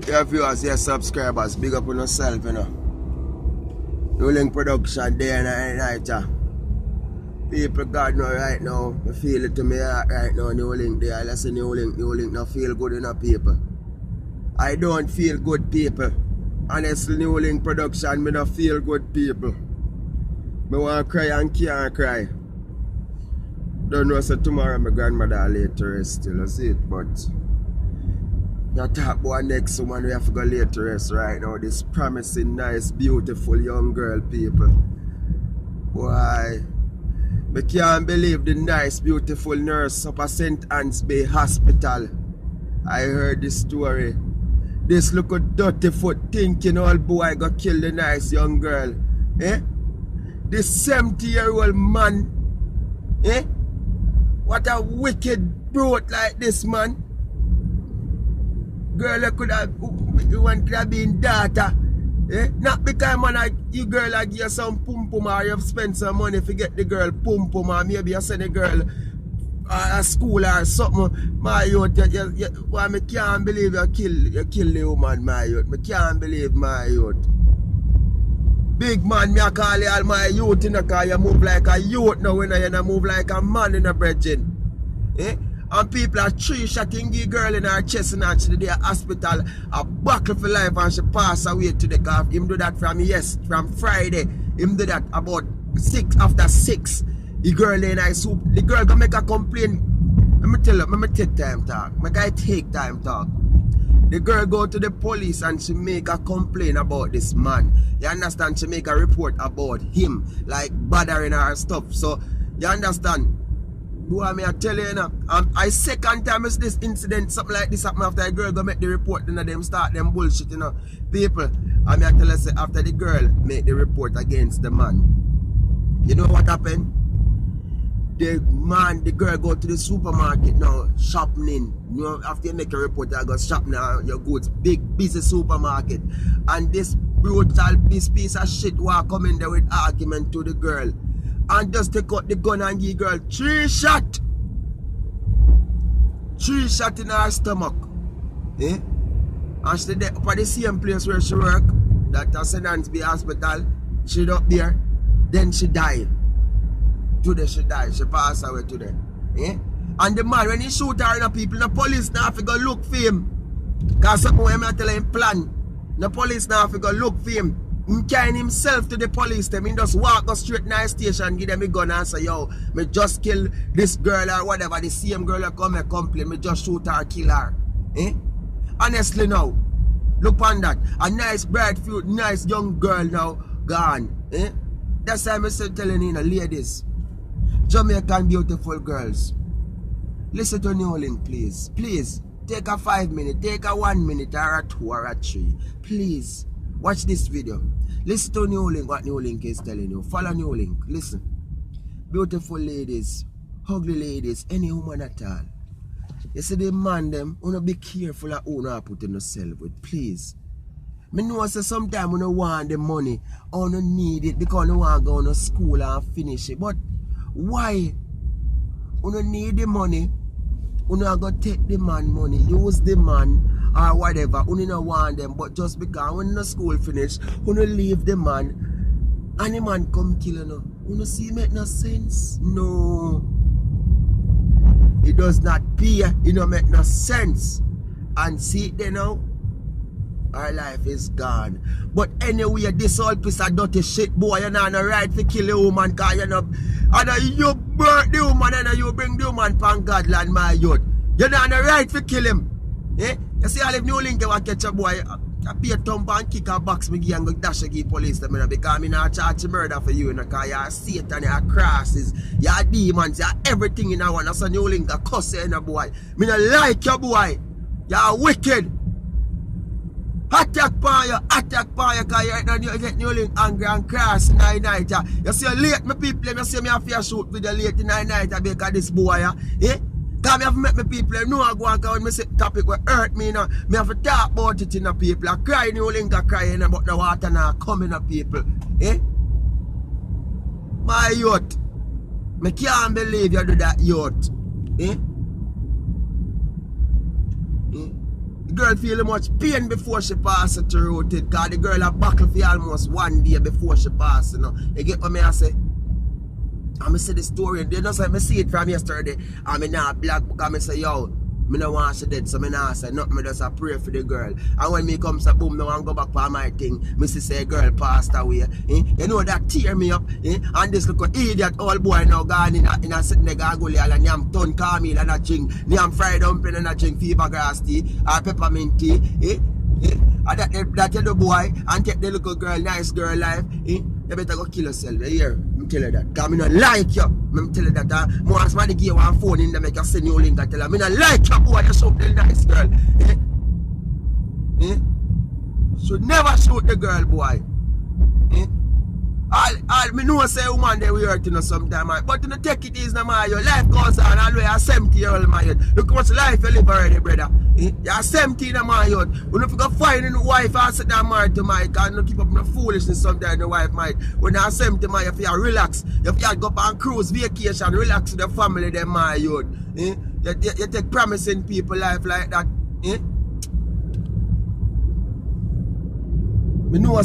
Your viewers, your subscribers, big up on yourself, you know. New Link production day and night, people God know right now, I feel it to me heart right now, New Link there. I listen New Link not feel good enough people. I don't feel good people. Honestly, New Link production, me not feel good people. Me want to cry and can't cry. Don't know, so tomorrow my grandmother late to rest still, I see it, but I talk about next woman we have to go late to rest right now. This promising, nice, beautiful young girl people. Why? I can't believe the nice, beautiful nurse up at St. Anne's Bay Hospital. I heard this story. This little dirty foot thinking old boy got kill the nice young girl. Eh? This 70-year-old man. Eh? What a wicked brute like this man. Girl, could have been daughter. Eh? Not because man, you girl like you some pum pum or you spend some money to get the girl pum pum or maybe you send the girl a school or something. My youth, I can't believe you kill the woman, my youth. I can't believe my youth. Big man, me I call you all my youth in the car. You move like a youth now when you move like a man in a bridging. Eh? And people are three-shotting the girl in her chest and actually they are hospital a buckle for life and she passed away to the car. Him do that from Friday. Him do that about 6 after 6. The girl in her soup. The girl gonna make a complaint. Let me tell you, let me take time talk. My guy take time talk. The girl go to the police and she make a complaint about this man. You understand? She make a report about him, like bothering her stuff. So you understand? Do I mean I tell you, you know, I second time is this incident, something like this happen after a girl go make the report, then them start them bullshit, you know. People, I mean I tell you, say after the girl make the report against the man, you know what happened? The girl go to the supermarket now, shopping. You know, after you make a report, I go shop now your goods, big busy supermarket. And this brutal, this piece of shit will come in there with argument to the girl. And just take out the gun and give girl 3 shots. 3 shots in her stomach. Eh? And she there up at the same place where she work, that St. Anne's Bay Hospital. She up there. Then she died. Today she died. She passed away today. Eh? And the man, when he shoot her, the people, the police now have to go look for him. Because something when I tell him plan. The police now have to go look for him. He carrying himself to the police, them. He just walk go straight to the station, give them a gun and say, yo, me just kill this girl or whatever. The same girl that come and complain, me just shoot her, kill her. Eh? Honestly now, look on that. A nice, bright, nice young girl now, gone. Eh? That's why I'm still telling you, ladies, Jamaican beautiful girls, listen to New Link, please. Please, take a 5 minute, take a 1 minute, or a 2 or a 3. Please. Watch this video. Listen to New Link, what New Link is telling you. Follow New Link. Listen. Beautiful ladies, ugly ladies, any woman at all. You see the man them, you be careful of who you put in yourself with. Please. I know say sometimes you don't want the money or you need it because you want to go to school and finish it. But why? You don't need the money. You don't go take the man money. Use the man or whatever, you don't want them, but just because when the school finish, you don't leave the man, and the man come kill you. You don't see it make no sense? No. It does not pay, it don't make no sense. And see it there now, our life is gone. But anyway, this old piece of dirty shit, boy, you're not no right to kill a woman, because you're not, and you burn the woman, and you bring the woman from Godland, my youth. You're not no right to kill him. Eh? You see, all if New Link ever catch a boy, I pay a thump and kick a box me and go dash a give police them, because I'm not charge murder for you, because you're Satan, you're crosses, you're demons, you're everything in one. That's a New Link a cuss in a boy. Me not like your boy. You're wicked. Attack on you, because you get New Link angry and cross in the night. You see, late my people, you see me have to shoot with the late in the night because this boy, eh? Because I have met my people, I know I go and go and say topic will hurt me, you know. I have to talk about it in the people. I cry, New Link, I cry, but the water now coming up people. Eh? My youth, I can't believe you do that, youth. Eh? girl feel much pain before she pass it to road it. Cause the girl a buckle for almost 1 day before she pass, you know. You get what me I say? I see the story, they just like me see it from yesterday. And me not black because I say, yo, me no want she dead, so me not say nothing, me just a pray for the girl. And when me come say boom, no one go back for my thing, me see say girl passed away. You know that tear me up, and this look idiot old boy now gone in a sitting there gargoyle and I'm ton Camille and a drink, I'm fried dumpling and a drink fever grass tea or peppermint tea, and that the boy and take the little girl, nice girl life, you better go kill yourself, you hear? I'm tell you that. Because I don't like you. I'm tell you that. More somebody give you a phone in there, make you send you a link and tell her, I don't like you, boy, you shoot the nice girl. Should never shoot the girl, boy. Me know say woman they we hurt you know sometime, but you know take it easy, man. Your life goes on all the way. You're 70-year-old man. Look how much life you live already, brother. You're 17, man. You know if you go find a wife and sit down married to my and not keep up no foolishness sometimes the wife might. When you're 70, man, you feel relax. You feel go up on cruise vacation, relax with the family, them man. You take promising people life like that. Me know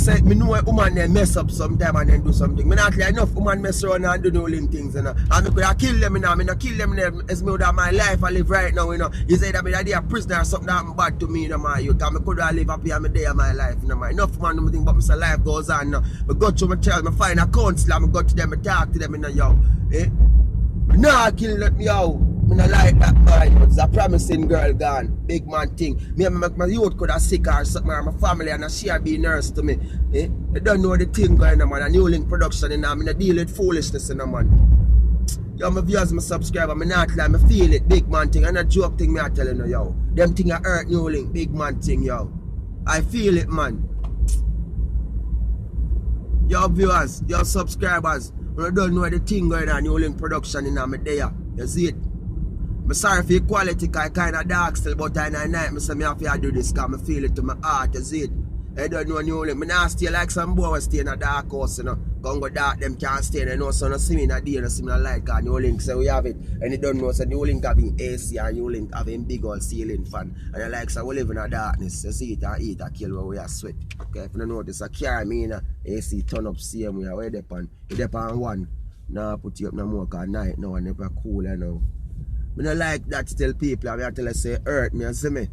a woman they mess up sometime and then do something. Me not like enough woman mess around and do no things, you know. And me could have kill them, you know. Me not kill them as me would have my life I live right now, you know. You say that me a prisoner or something that happened bad to me, you know, my youth. And me could have live happy and me day of my life, you know, my. Enough man do me think but me say life goes on, you know. Me go to my child, me find a counselor, me go to them, me talk to them, you know, yo. Me not kill them, yo. Me not like that boy, it's a promising girl gone. Big man thing. Me and my youth could have sick or something, or my family and she be nurse to me. You don't know the thing going on, man. A new link production, you know. I mean, I deal with foolishness, you know, man. Yo, my viewers, my subscriber, me not like, me feel it, big man thing. And a joke thing me I tell you, yo. Them thing I hurt new link, big man thing, yo. I feel it, man. Yo, viewers, your subscribers, you don't know the thing going on, new link production, you know, me there. You see it? I'm sorry for your quality, because I kind of dark still, but I night, I say I have to do this because I feel it to my heart, you see it? I don't know new link. I not stay like some boy who stay in a dark house, you know. Go dark, them can't stay, you know, so no see me in a day, no see me like a new link, so we have it. And you don't know, so new link having AC and new link having big old ceiling fan. And you like, so we live in a darkness, you see it and eat and kill where we are sweat. Okay, if you don't notice, I carry me in a AC turn up same way, where they on, you on one. Now put you up no more, because night now and never cool, you know. I don't like that tell people, I tell you say hurt me, you see me?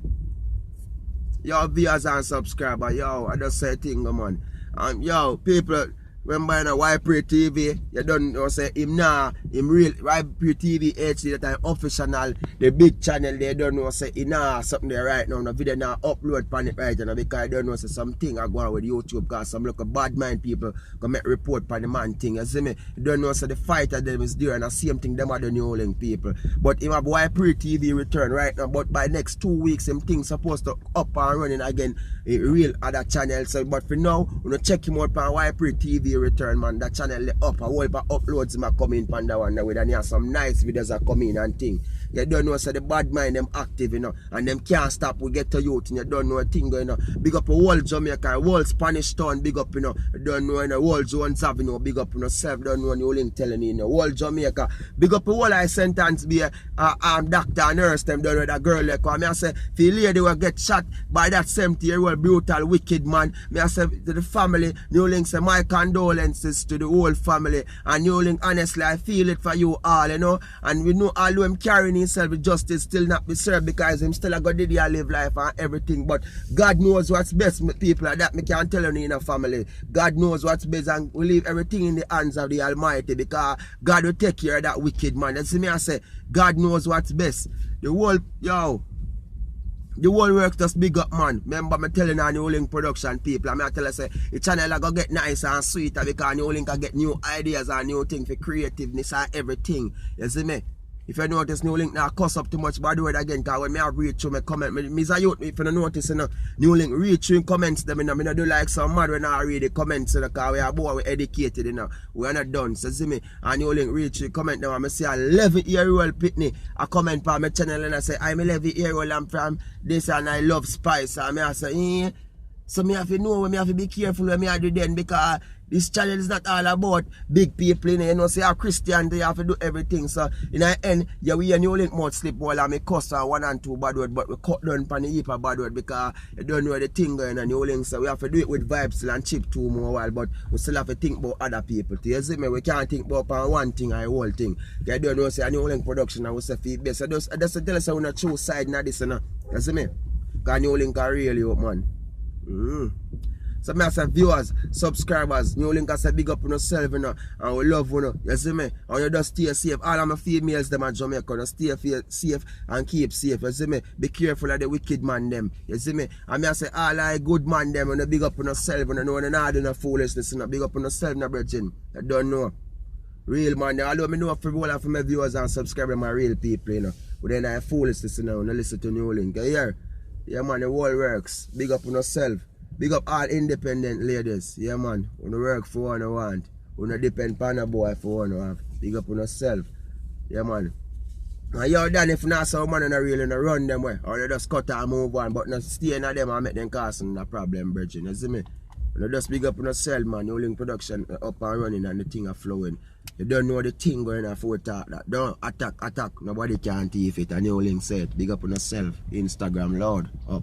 Yo, viewers and subscribers, yo, I just say a thing, man. Yo, people, remember in a YPre TV, you don't know, say, him real, YPre TV HD, that official, the big channel, they don't know, say, something there right now, the video now upload on it right now, because I don't know, say, something I go on with YouTube, because some look bad mind people come make report on the man thing, you see me? You don't know, say, the fighter them is there, and the same thing, them are the new link people. But him have YPre TV return right now, but by next 2 weeks, him thing supposed to up and running again, a real other channel, so, but for now, we're going to check him out on YPre TV return, man. That channel up, a whole heap of uploads him coming on that one with, and some nice videos are coming and thing. You don't know, so the bad mind them active, you know, and them can't stop. We get to youth, and you don't know a thing going on. Big up a whole Jamaica, whole Spanish town, big up, you know. You don't know, you know, whole Jones Avenue, big up, you know, self, don't know, you link telling you, know, whole Jamaica, big up a whole I sentence be a doctor and nurse, them don't know that girl, like, I say, if the lady will get shot by that 70-year-old brutal, wicked man, I say to the family, New Link say, my condolences to the whole family, and New Link, honestly, I feel it for you all, you know, and we know all him carrying himself with justice still not be served, because him still a go did live life and everything, but God knows what's best with people like that. Me can't tell you in a family. God knows what's best, and we leave everything in the hands of the Almighty, because God will take care of that wicked man. You see me, I say, God knows what's best. The whole, yo, the whole work just big up, man. Remember me telling you, New Link production people, I tell you, say, the channel I go get nice and sweeter, because New Link I get new ideas and new things for creativeness and everything. You see me? If you notice, New Link now cuss up too much, but I do it again, because when I read through my comment, me's a youth, if you don't notice, you know, New Link read through comments them, you know, I do like some mad when I read the comments, you know, because we are boy, we educated, you know, we are not done, so see me, and New Link read through comment them, and I see a 11-year-old pitney, a comment on my channel, and I say, I'm 11-year-old, I'm from this, and I love spice, and I say, So me have to know when me have to be careful when me I do then, because this channel is not all about big people, you know, say a Christian, they have to do everything. So in the end, yeah, we and you link more sleep while I make cuss one and two bad word, but we cut down on the heap of bad word because you don't know the thing going on, you link. So we have to do it with vibes and chip too more while, but we still have to think about other people. You see me? We can't think about one thing and whole thing. You don't know, say a new link production and we say feed best. So just tell us how we not true side in this, you know. You see me? Because new link are really up, man. So I say viewers, subscribers, new link I say big up on yourself, you know, and we love you know, you see me? And you just stay safe. All of my females them at Jamaica, you stay safe and keep safe, you see me? Be careful of the wicked man them, you see me? And I say all I good man them, and you big up on yourself, and you know, you're not doing no foolishness, you know, big up on yourself, no virgin. You don't know. Real man, although I know for all of my viewers and subscribers, my real people, you know. But then I foolishness, you know, and listen to new link. You hear? Yeah man, the world works. Big up on yourself. Big up all independent ladies. Yeah man, when you work for one you want. When you depend on a boy for one you have. Big up on yourself. Yeah man. And you're done if not so man and really run them way. Or you just cut and move on. But not stay in them and make them cause a problem, bridging. You see me? When you just big up on yourself, man, you link production up and running and the thing are flowing. You don't know the thing going on for talk that. Don't attack. Nobody can thief it. And you link said, big up on yourself. Instagram, Lord. Up.